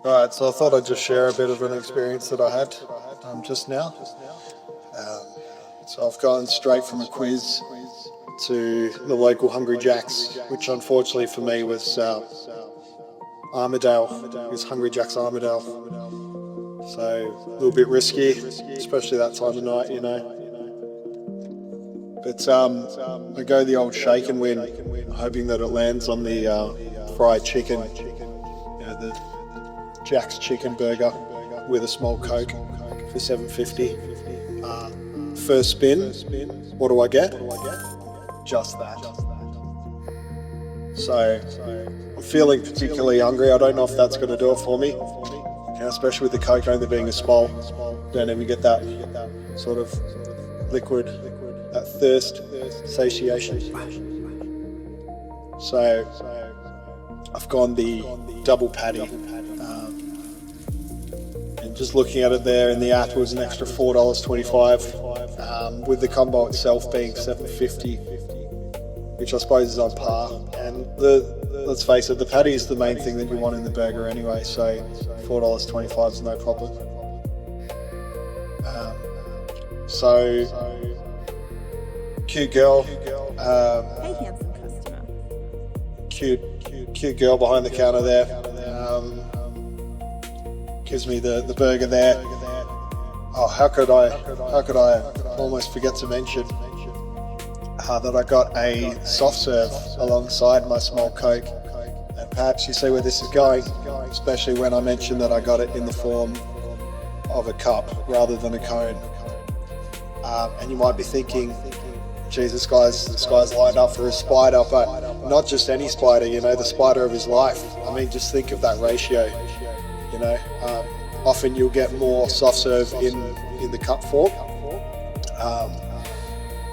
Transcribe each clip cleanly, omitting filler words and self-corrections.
Right, so I thought I'd just share a bit of an experience that I had just now. So I've gone straight from a quiz to the local Hungry Jack's, which unfortunately for me was Armidale. It was Hungry Jack's Armidale. So a little bit risky, especially that time of night, you know. But I go the old shake and win, hoping that it lands on the fried chicken, the Jack's chicken burger with a small Coke for $7.50. First spin, what do I get? Just that. So I'm feeling particularly hungry. I don't know if that's going to do it for me, especially with the Coke only being a small. Don't even get that sort of liquid, that thirst, satiation. So I've gone the double patty. And just looking at it there in the app, it was an extra $4.25, with the combo itself being $7.50, which I suppose is on par. And let's face it, the patty is the main thing that you want in the burger anyway, so $4.25 is no problem. So cute girl, Hey, handsome customer. cute girl behind the counter there. Gives me the burger there. Oh, how could I almost forget to mention that I got a soft serve alongside my small Coke. And perhaps you see where this is going, especially when I mentioned that I got it in the form of a cup rather than a cone. And you might be thinking, geez, this guy's lined up for a spider, but not just any spider, the spider of his life. I mean, just think of that ratio. Often you'll get more soft serve in the cup form,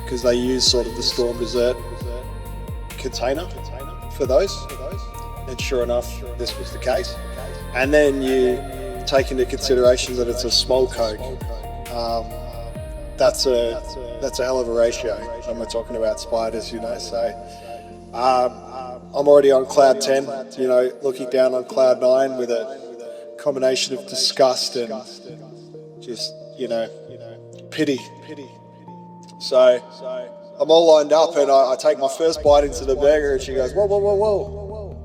because they use sort of the Storm Dessert container for those. And sure enough, this was the case. And then you take into consideration that it's a small Coke. That's a hell of a ratio when we're talking about spiders, So I'm already on cloud 10, looking down on cloud 9 with a combination of disgust and just, pity. So I'm all lined up and I take my first bite into the burger and she goes, whoa.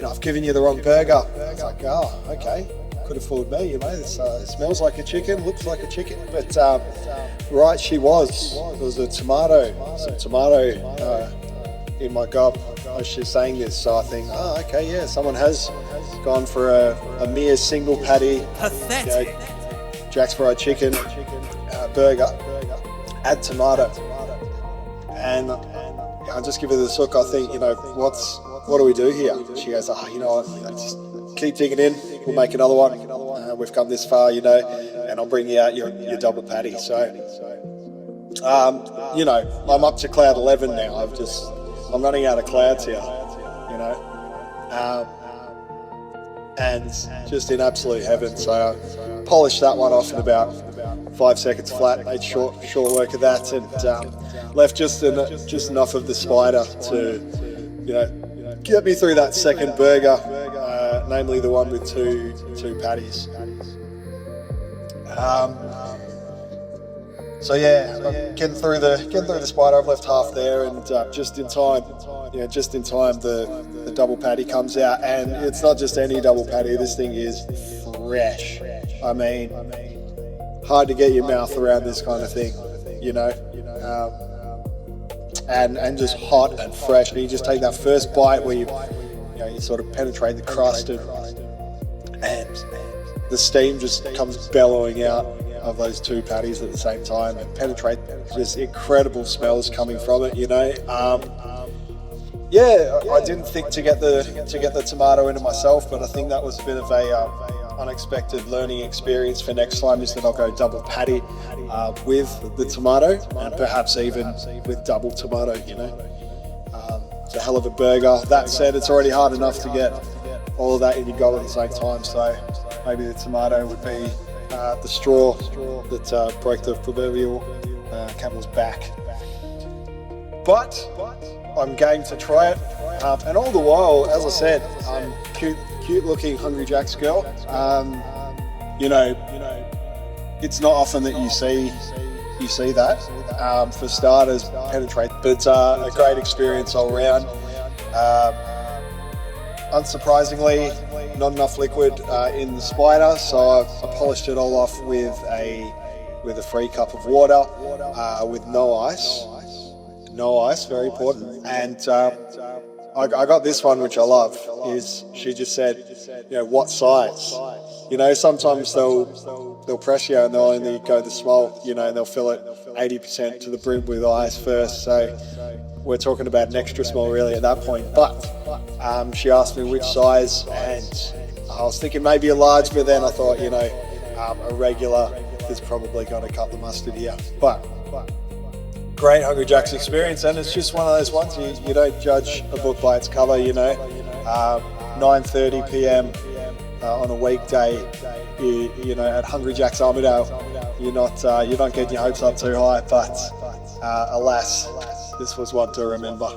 I've given you the wrong burger. I was like, oh, okay. Could have fooled me, it smells like a chicken, looks like a chicken, but right, she was. There was some tomato in my gob as she's saying this, so I think, oh, okay, yeah, someone has gone for a mere single patty, Pathetic. Jack's fried chicken burger, add tomato, and I just give her the look. I think, what do we do here? She goes, just keep digging in. We'll make another one. We've come this far, and I'll bring you out your double patty. So, I'm up to cloud 11 now. I'm running out of clouds here, and just in absolute heaven. So I polished that one off in about 5 seconds flat. Made short work of that, and left just enough of the spider to, get me through that second burger. Namely the one with two patties. So yeah, I'm getting through the spider. I've left half there, and just in time, the double patty comes out, and it's not just any double patty. This thing is fresh. I mean, hard to get your mouth around this kind of thing, and just hot and fresh. And you just take that first bite where you sort of penetrate the crust, and the steam just comes bellowing out of those two patties at the same time, and penetrate just incredible smells coming from it. I didn't think to get the tomato into myself, but I think that was a bit of a unexpected learning experience for next time, is that I'll go double patty with the tomato, and perhaps even with double tomato. It's a hell of a burger. That said, it's already hard enough to get all of that in your gob at the same time, so maybe the tomato would be the straw that broke the proverbial camel's back. But I'm game to try it, and all the while, as I said, cute looking Hungry Jack's girl. You know, it's not often that you see that. For starters, penetrate, but a great experience all round. Unsurprisingly, not enough liquid in the spider, so I polished it all off with a free cup of water with no ice. No ice, very important. And I got this one, which I love. Is she just said, you know, what size? You know, sometimes they'll press you and they'll only go the small, you know, and they'll fill it 80% to the brim with ice first. So we're talking about an extra small really at that point. But she asked me which size, and I was thinking maybe a large, but then I thought, you know, a regular is probably going to cut the mustard here. But great Hungry Jack's experience, and it's just one of those ones you don't judge a book by its cover, you know. 9:30 p.m. On a weekday, you know, at Hungry Jack's Armidale, you're not getting your hopes up too high, but alas, this was one to remember.